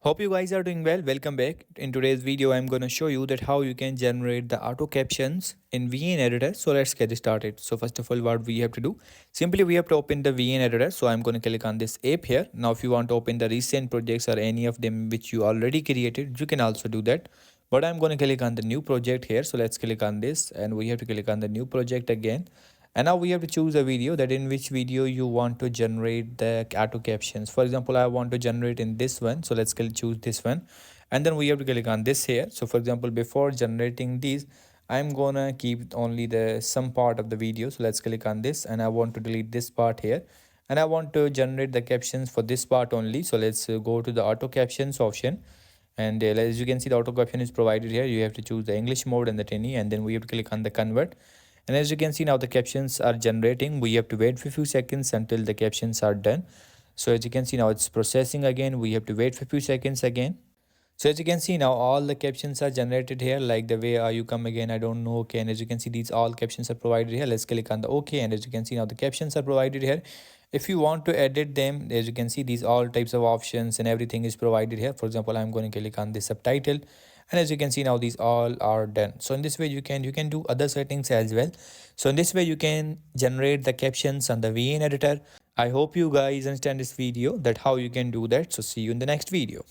Hope you guys are doing well. Welcome back. In today's video, I'm going to show you that how you can generate the auto captions in VN editor. So let's get started. So first of all, what we have to do, simply we have to open the VN editor. So I'm going to click on this app here. Now, if you want to open the recent projects or any of them which you already created, you can also do that. But I'm going to click on the new project here. So let's click on this and we have to click on the new project again. And now we have to choose a video, that in which video you want to generate the auto captions. For example, I want to generate in this one, so let's choose this one, and then we have to click on this here. So for example, before generating these, I'm gonna keep only the some part of the video. So let's click on this, and I want to delete this part here, and I want to generate the captions for this part only. So let's go to the auto captions option, and as you can see, the auto caption is provided here. You have to choose the English mode and the tiny, and then we have to click on the convert. And as you can see, now the captions are generating. We have to wait for a few seconds until the captions are done. So as you can see, now it's processing again. We have to wait for a few seconds again. So as you can see, now all the captions are generated here, like the way are you come again, I don't know. Okay, and as you can see, these all captions are provided here. Let's click on the okay, and as you can see, now the captions are provided here. If you want to edit them, as you can see, these all types of options and everything is provided here. For example, I'm going to click on the subtitle, and as you can see, now these all are done. So in this way, you can do other settings as well. So in this way, you can generate the captions on the VN editor. I hope you guys understand this video, that how you can do that. So see you in the next video.